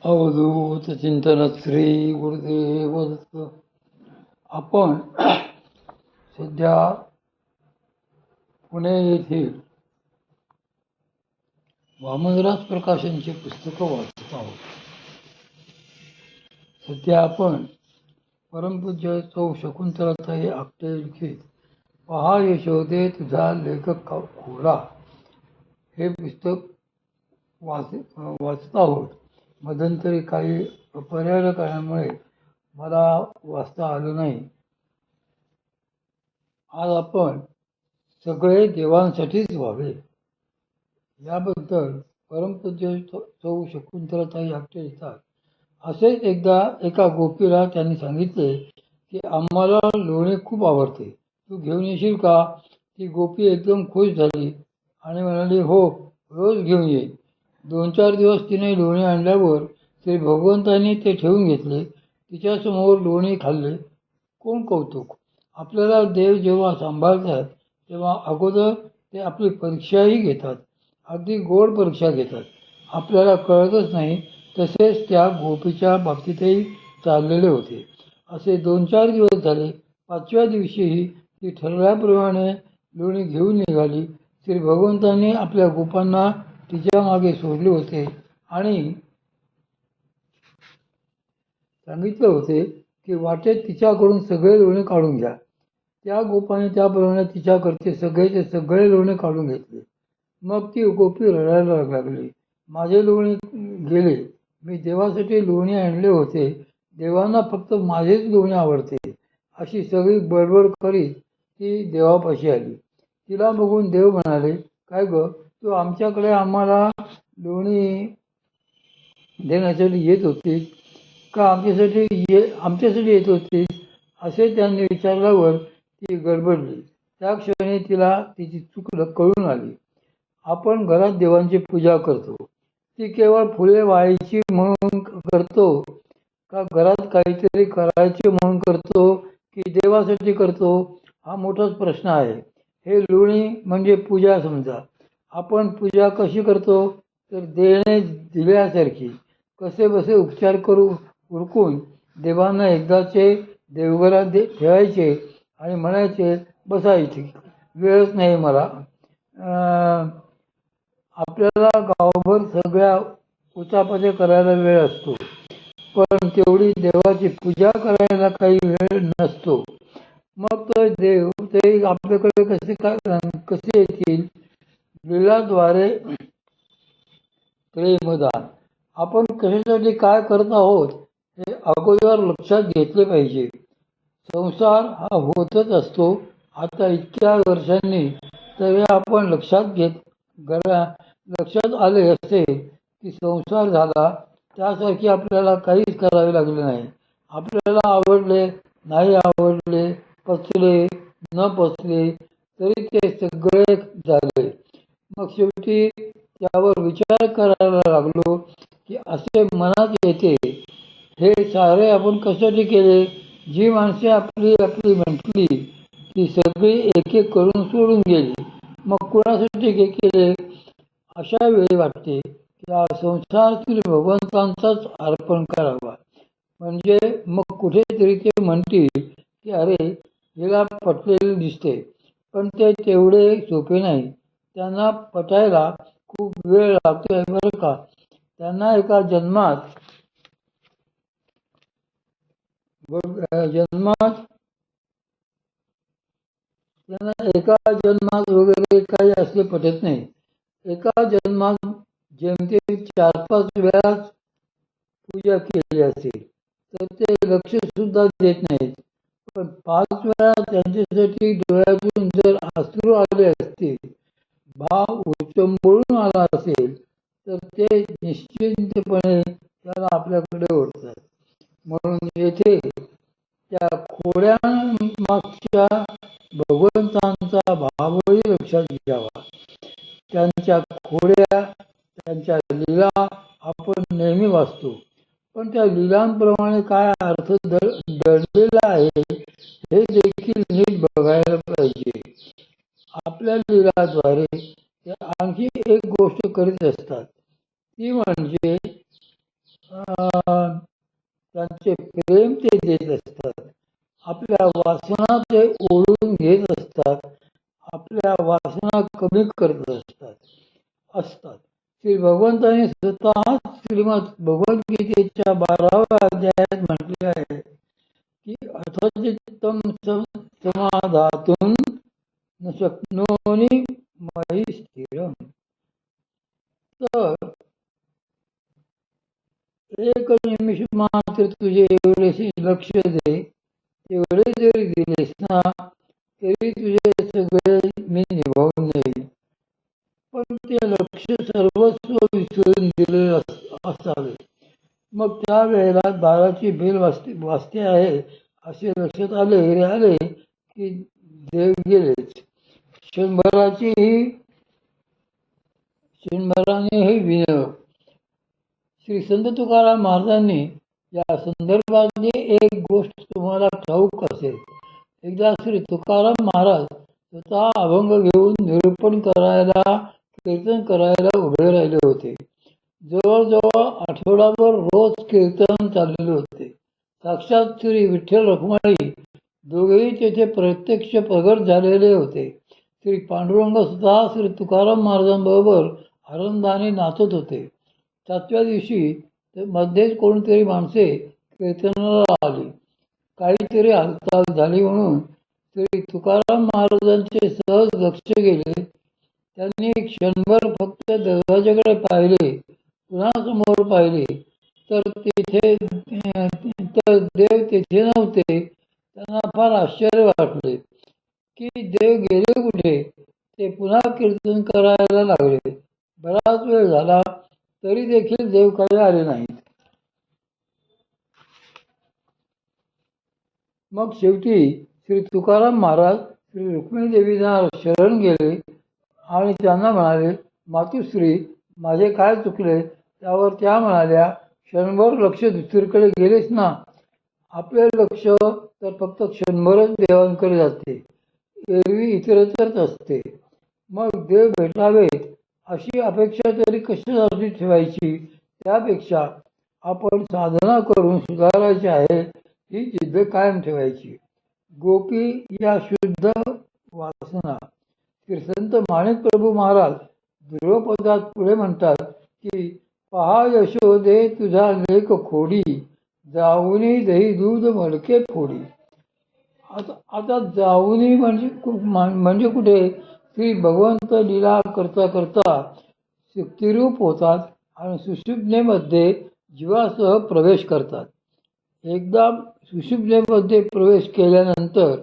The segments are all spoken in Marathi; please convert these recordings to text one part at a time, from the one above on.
अवधूत चिंतन श्री गुरुदेव दत्त. आपण सध्या पुणे येथील वामनराज प्रकाशनची पुस्तकं वाचत आहोत. सध्या आपण परमपूज्य चौ शकुंतलाताई आपटे लिखित पहा यशोदे तुझा लेखक खोरा हे पुस्तक वाचत आहोत. मध्यंतरी काही अपरिहार्य कारणामुळे मला वाचता आलं नाही. आज आपण सगळे देवांसाठीच व्हावे याबद्दल परमपूज्य चौ शकुंतलाताई आपटे लिहितात. असेच एकदा एका गोपीला त्यांनी सांगितले की आम्हाला लोणी खूप आवडते, तू घेऊन येशील का? ती गोपी एकदम खुश झाली आणि म्हणाली, हो, रोज घेऊन येईल. 2-4 दिवस तिने लोणी आणल्यावर श्री भगवंतांनी ते ठेवून घेतले. तिच्यासमोर लोणी खाल्ले. कोण कौतुक! आपल्याला देव जेव्हा सांभाळतात तेव्हा अगोदर ते आपली परीक्षाही घेतात, अगदी गोड परीक्षा घेतात. आपल्याला कळतच नाही. तसेच त्या गोपीच्या बाबतीतही चाललेले होते. असे 2-4 दिवस झाले. 5व्या दिवशीही ती ठरल्याप्रमाणे लोणी घेऊन निघाली. श्री भगवंतांनी आपल्या गोपांना तिच्या मागे सोडले होते आणि सांगितले होते की वाटेत तिच्याकडून सगळे लोणी काढून घ्या. त्या गोपाने त्याप्रमाणे तिच्याकडचे सगळे लोणी काढून घेतले. मग ती गोपी रडायला लागली, माझे लोणी गेले. मी देवासाठी लोणी आणले होते. देवांना फक्त माझेच लोणी आवडते. अशी सगळी बडबड करीत ती देवापाशी आली. तिला बघून देव म्हणाले, काय ग, तू आमच्याकडे आम्हाला लोणी देण्यासाठी येत होती का आमच्यासाठी येत होती? असे त्यांनी विचारल्यावर ती गडबडली. त्या क्षणी तिला तिची चूक कळून आली. आपण घरात देवांची पूजा करतो, ती केवळ फुले वाहायची म्हणून करतो का घरात काहीतरी करायचे म्हणून करतो की देवासाठी करतो? हा मोठाच प्रश्न आहे. हे लोणी म्हणजे पूजा समजा. आपण पूजा कशी करतो तर देणे दिल्यासारखी. कसे बसे उपचार करू उरकून देवांना एकदाचे देवघरात ठेवायचे आणि म्हणायचे, बसायचे, वेळच नाही मला. आपल्याला गावभर सगळ्या उचापत्या करायला वेळ असतो, पण तेवढी देवाची पूजा करायला काही वेळ नसतो. मग तो देव ते आपल्याकडे कसे येतील? लीलाद्वारे प्रेमदान. आपण कशासाठी काय करत आहोत हे अगोदर लक्षात घेतले पाहिजे. संसार हा होतच असतो. आता इतक्या वर्षांनी तरी आपण लक्षात आले असते की संसार झाला त्यासारखी आपल्याला काहीच करावे लागले नाही. आपल्याला आवडले नाही आवडले, पचले न पचले तरी ते सगळे झाले. मग शेवटी त्यावर विचार करायला लागलो की असे मनात येते, हे सारे आपण कशासाठी केले? जी माणसे आपली आपली म्हटली ती सगळी एक एक करून सोडून गेली. मग कुणासाठी हे केले? अशा वेळी वाटते की हा संसारातील भगवंतांचाच अर्पण करावा. म्हणजे मग कुठेतरी ते म्हणतील की अरे, हिला पटलेले दिसते. पण ते तेवढे सोपे नाही. त्यांना पटायला खूप वेळ लागतोय बरं का. त्यांना एका जन्मात वगैरे काही असले पटत नाही. एका जन्मात जेमतेम 4-5 वेळा पूजा केली असेल तर ते लक्ष सुद्धा देत नाहीत. पण 5 वेळा त्यांच्यासाठी डोळ्यातून जर अश्रू आले असतील, भाव उचंबळून आला असेल, तर ते निश्चिंतपणे त्याला आपल्याकडे ओढतात. म्हणून येथे त्या खोड्या मागच्या भगवंतांचा भावही लक्षात घ्यावा. त्यांच्या खोड्या, त्यांच्या लीला आपण नेहमी वाचतो, पण त्या लीलांप्रमाणे काय अर्थ दडलेला आहे हे देखील नीट बघायला पाहिजे. आपल्या लीलाद्वारे ते आणखी एक गोष्ट करीत असतात, ती म्हणजे त्यांचे प्रेम ते देत असतात. आपल्या वासना ते ओढून घेत असतात. आपल्या वासना कमी करत असतात. श्री भगवंतांनी स्वतः श्रीमद भगवद्गीतेच्या 12व्या अध्यायात म्हटले आहे की अथचित्तम समाधातुं न शक्नोमि मयि स्थिरम्. तर एक निमिष मात्र तुझे एवढेसे लक्ष दे, एवढे जरी दिलेस ना तरी तुझे सगळे मी निभावून देईल. पण ते लक्ष सर्वस्व विसरून दिले असावे. मग त्या वेळेला दाराची बेल वाजते आहे असे लक्षात आले की देव गेलेच. क्षणभराने हे विनय. श्री संत तुकाराम महाराजांनी या संदर्भातली एक गोष्ट तुम्हाला ठाऊक असेल. एकदा श्री तुकाराम महाराज स्वतः अभंग घेऊन निरूपण करायला, कीर्तन करायला उभे राहिले होते. जवळजवळ आठवडाभर रोज कीर्तन चाललेले होते. साक्षात श्री विठ्ठल रखुमाई दोघेही तेथे प्रत्यक्ष प्रगट झालेले होते. श्री पांडुरंग सुद्धा श्री तुकाराम महाराजांबरोबर आनंदाने नाचत होते. 7व्या दिवशी मध्येच कोणतरी माणसे कीर्तनाला आली. काहीतरी हालचाल झाली म्हणून श्री तुकाराम महाराजांचे सहज लक्ष गेले. त्यांनी क्षणभर फक्त दरवाजाकडे पाहिले, पुन्हा समोर पाहिले तर देव तेथे नव्हते. त्यांना फार आश्चर्य वाटले की देव गेले कुठे. ते पुन्हा कीर्तन करायला लागले. बराच वेळ झाला तरी देखील देव काही आले नाहीत. मग शेवटी श्री तुकाराम महाराज श्री रुक्मिणी देवींना शरण गेले आणि त्यांना म्हणाले, मातुश्री माझे काय चुकले. त्यावर त्या म्हणाल्या, क्षणभर लक्ष दुसरीकडे गेलेच ना. आपले लक्ष तर फक्त क्षणभरच देवांकडे जाते, एरवी इतरत्रच असते. मग देव भेटावेत अशी अपेक्षा तरी कशासाठी ठेवायची. त्यापेक्षा आपण साधना करून सुधारायचे आहे ही जिद्द कायम ठेवायची. गोपी या शुद्ध वासना. श्री संत माणिक प्रभू महाराज ध्रुवपदात पुढे म्हणतात की पहा यशोदे तुझा लेक खोडी, जाऊनी दही दूध मडके फोडी. आता जाऊनी म्हणजे कुठे श्री भगवंत लीला करता करता शक्तिरूप होतात आणि सुषुप्नेमध्ये जीवासह प्रवेश करतात. एकदा सुषुप्नेमध्ये प्रवेश केल्यानंतर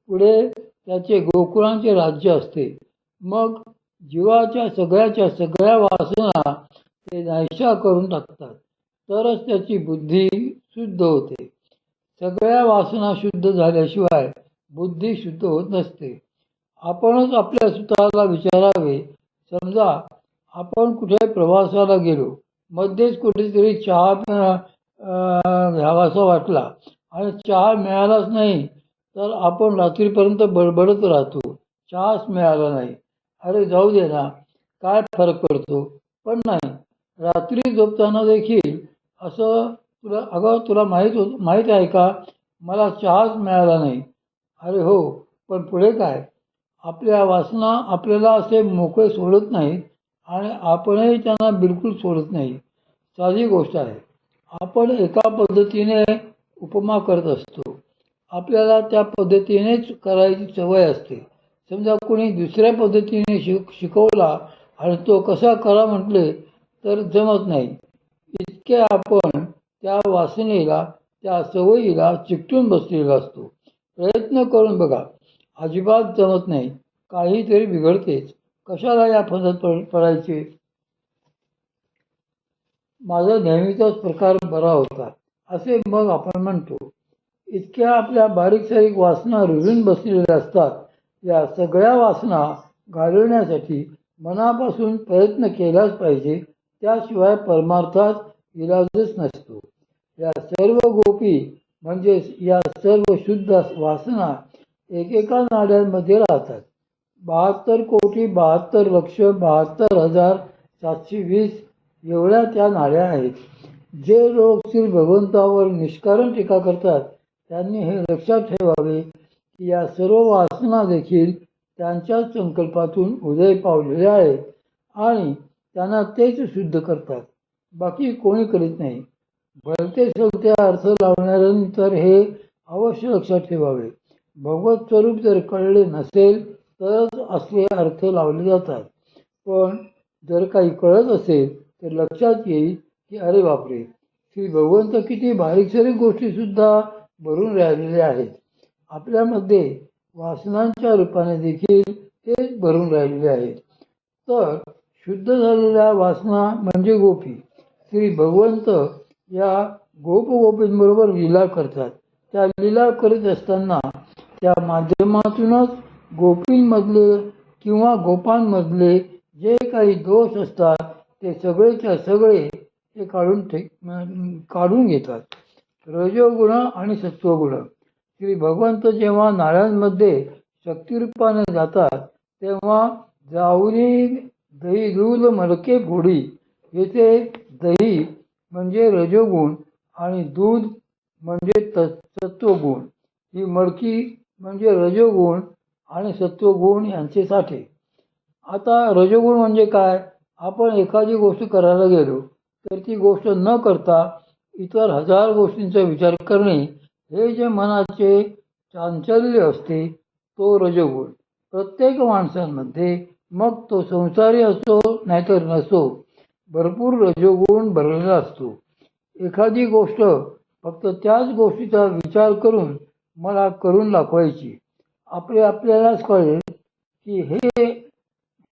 पुढे त्याचे गोकुळांचे राज्य असते. मग जीवाच्या सगळ्या वासना ते नाहीशा करून टाकतात. तरच त्याची बुद्धी शुद्ध होते. सगळ्या वासना शुद्ध झाल्याशिवाय बुद्धी शुद्ध होत नसते. आपणच आपल्या स्वतःला विचारावे. समजा आपण कुठे प्रवासाला गेलो, मध्येच कुठेतरी चहा घ्यावासा वाटला आणि चहा मिळालाच नाही तर आपण रात्रीपर्यंत बडबडत राहतो, चहाच मिळाला नाही. अरे जाऊ दे ना, काय फरक पडतो. पण नाही, रात्री झोपताना देखील असं तुला माहीत आहे का, मला चहाच मिळाला नाही. अरे हो, पण पुढे काय. आपल्या वासना आपल्याला असे मोकळे सोडत नाहीत आणि आपणही त्यांना बिलकुल सोडत नाही. साधी गोष्ट आहे. आपण एका पद्धतीने उपमा करत असतो. आपल्याला त्या पद्धतीनेच करायची सवय असते. समजा कोणी दुसऱ्या पद्धतीने शिकवला आणि तो कसा करा म्हटले तर जमत नाही. इतके आपण त्या वासनेला, त्या सवयीला चिकटून बसलेला असतो. प्रयत्न करून बघा, अजिबात जमत नाही. काहीतरी बिघडतेच. कशाला या फंदात पडायचे. माझा नेहमीचाच प्रकार बरा होता असे मग आपण म्हणतो. इतक्या आपल्या बारीक सारीक वासना रुजून बसलेल्या असतात. या सगळ्या वासना घालवण्यासाठी मनापासून प्रयत्न केलाच पाहिजे. त्याशिवाय परमार्थात इलाजच नसतो. या सर्व गोपी म्हणजेच या सर्व शुद्ध वासना एकेका नाड्यांमध्ये राहतात. 72,72,72,720 एवढ्या त्या नाड्या आहेत. जे लोक श्री भगवंतावर निष्कारण टीका करतात त्यांनी हे लक्षात ठेवावे की या सर्व वासना देखील त्यांच्याच संकल्पातून उदय पावलेल्या आहेत आणि त्यांना तेच शुद्ध करतात, बाकी कोणी करीत नाही. भलते सलते अर्थ लावणाऱ्यांतर हे अवश्य लक्षात ठेवावे. भगवत स्वरूप जर कळले नसेल तरच असले अर्थ लावले जातात. पण जर काही कळत असेल तर लक्षात येईल की अरे बापरे, श्री भगवंत किती बारीक सारीक गोष्टी सुद्धा भरून राहिलेले आहेत. आपल्यामध्ये वासनांच्या रूपाने देखील तेच भरून राहिलेले आहेत. तर शुद्ध झालेल्या वासना म्हणजे गोपी. श्री भगवंत या गोपगोपींबरोबर लीला करतात. त्या लीला करीत असताना त्या माध्यमातूनच गोपींमधले किंवा गोपांमधले जे काही दोष असतात ते सगळेच्या सगळे ते काढून घेतात. रजोगुण आणि सत्वगुण. श्री भगवंत जेव्हा नाळ्यांमध्ये शक्तिरूपाने जातात तेव्हा जाऊनी दही दूध मडके फोडी. येथे दही म्हणजे रजोगुण आणि दूध म्हणजे सत्वगुण. ही मडकी म्हणजे रजोगुण आणि सत्वगुण यांचे साठे. आता रजोगुण म्हणजे काय? आपण एखादी गोष्ट करायला गेलो तर ती गोष्ट न करता इतर 1000 गोष्टींचा विचार करणे, हे जे मनाचे चांचल्य असते तो रजोगुण. प्रत्येक माणसांमध्ये, मग तो संसारी असो नाहीतर नसो, भरपूर रजोगुण भरलेला असतो. एखादी गोष्ट फक्त त्याच गोष्टीचा विचार करून मला करून दाखवायची. आपल्यालाच कळेल की हे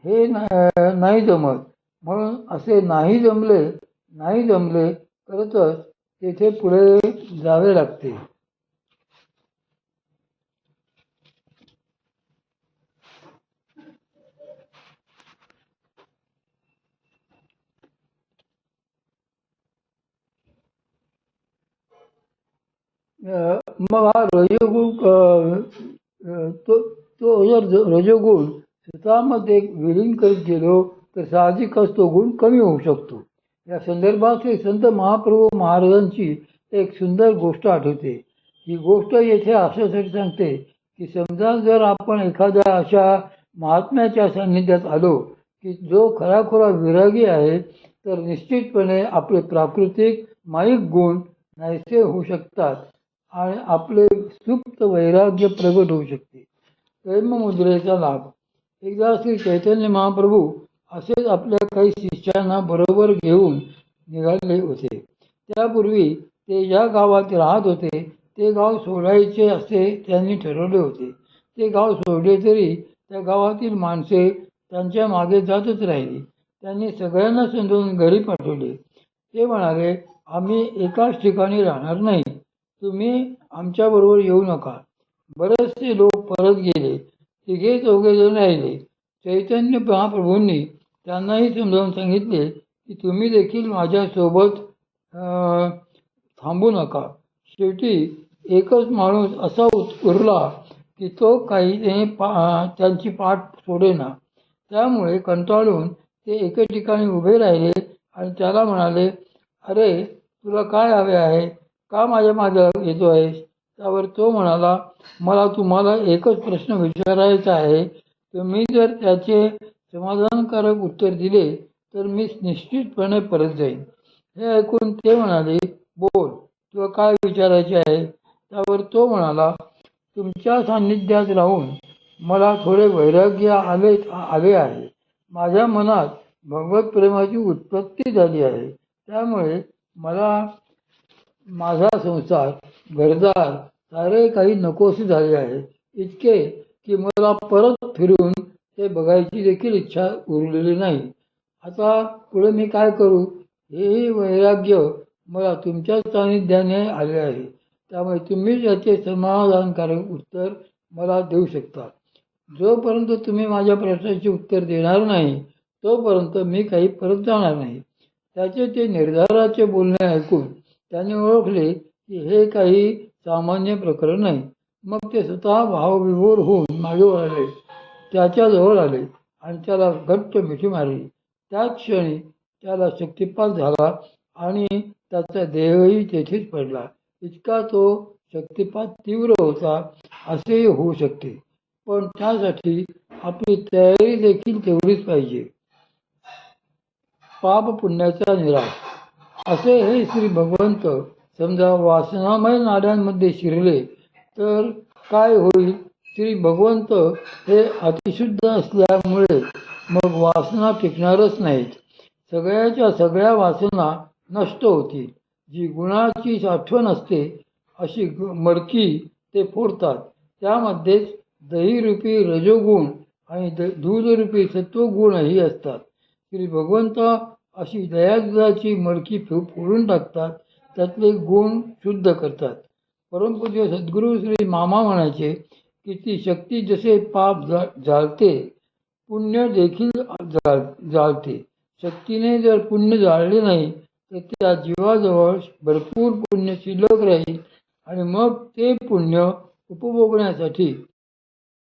हे नाही जमत, म्हणून असे नाही जमले करतच तेथे पुढे जावे लागते. मग हा रजोगुण तो जर रजोगुण स्वतःमध्ये विलीन करत गेलो तर साहजिकच तो गुण कमी होऊ शकतो. या संदर्भात श्री संत महाप्रभू महाराजांची एक सुंदर गोष्ट आठवते. ही गोष्ट येथे अशासाठी सांगते की समजा जर आपण एखाद्या अशा महात्म्याच्या सान्निध्यात आलो की जो खराखुरा विरागी आहे तर निश्चितपणे आपले प्राकृतिक माईक गुण नाहीसे होऊ शकतात आणि आपले सुप्त वैराग्य प्रगट होऊ शकते. प्रेममुद्रेचा लाभ. एकदा श्री चैतन्य महाप्रभू असेच आपल्या काही शिष्यांना बरोबर घेऊन निघाले होते. त्यापूर्वी ते ज्या गावात राहत होते ते गाव सोडायचे असे त्यांनी ठरवले होते. ते गाव सोडले तरी त्या गावातील माणसे त्यांच्या मागे जातच राहिली. त्यांनी सगळ्यांना समजून घरी पाठवले. ते म्हणाले, आम्ही एकाच ठिकाणी राहणार नाही, तुम्ही आमच्याबरोबर येऊ नका. बरेचसे लोक परत गेले. तिघे चौघे जण राहिले. चैतन्य महाप्रभूंनी त्यांनाही समजावून सांगितले की तुम्ही देखील माझ्यासोबत थांबू नका. शेवटी एकच माणूस असा उरला की तो काही त्यांची पाठ सोडेना. त्यामुळे कंटाळून ते एके ठिकाणी उभे राहिले आणि त्याला म्हणाले, अरे तुला काय हवे आहे, का माझ्या मागे येतो आहेस? त्यावर तो म्हणाला, मला तुम्हाला एकच प्रश्न विचारायचा आहे. तुम्ही जर त्याचे समाधानकारक उत्तर दिले तर मी निश्चितपणे परत जाईन. हे ऐकून ते म्हणाले, बोल, तुला काय विचारायचे आहे? त्यावर तो म्हणाला, तुमच्या सान्निध्यात राहून मला थोडे वैराग्य आले आहे. माझ्या मनात भगवत प्रेमाची उत्पत्ती झाली आहे. त्यामुळे मला माझा संसार, घरदार सारे काही नकोसे झाले आहे. इतके की मला परत फिरून ते बघायची देखील इच्छा उरलेली नाही. आता पुढे मी काय करू? हेही वैराग्य मला तुमच्या सानिध्याने आले आहे. त्यामुळे तुम्ही याचे समाधानकारक उत्तर मला देऊ शकता. जोपर्यंत तुम्ही माझ्या प्रश्नाचे उत्तर देणार नाही तोपर्यंत मी काही परत जाणार नाही. त्याचे ते निर्धाराचे बोलणे ऐकून त्याने ओळखले की हे काही सामान्य प्रकरण नाही. मग ते स्वतः भावविभोर होऊन मागे वळले, त्याच्याजवळ आले आणि त्याला घट्ट मिठी मारली. त्याच क्षणी त्याला शक्तिपात झाला आणि त्याचा देहही तेथेच पडला. इतका तो शक्तिपात तीव्र होता असेही होऊ शकते. पण त्यासाठी आपली तयारी देखील तेवढीच पाहिजे. पाप पुण्याचा निराश. असे हे श्री भगवंत समजा वासनामय नाड्यांमध्ये शिरले तर काय होईल? श्री भगवंत हे अतिशुद्ध असल्यामुळे मग वासना टिकणारच नाहीत. सगळ्याच्या सगळ्या वासना नष्ट होतील. जी गुणाची साठवण असते अशी मडकी ते फोडतात. त्यामध्येच दहीरूपी रजोगुण आणि दूधरूपी सत्वगुणही असतात. श्री भगवंत अशी दयादुधाची मडकी फोडून टाकतात. त्यातले गुण शुद्ध करतात. परमपूज्य सद्गुरू श्री मामा म्हणायचे की ती शक्ती जसे पाप जाळते पुण्य देखील जाळते. शक्तीने जर पुण्य जाळले नाही तर त्या जीवाजवळ भरपूर पुण्य शिल्लक राहील आणि मग ते पुण्य उपभोगण्यासाठी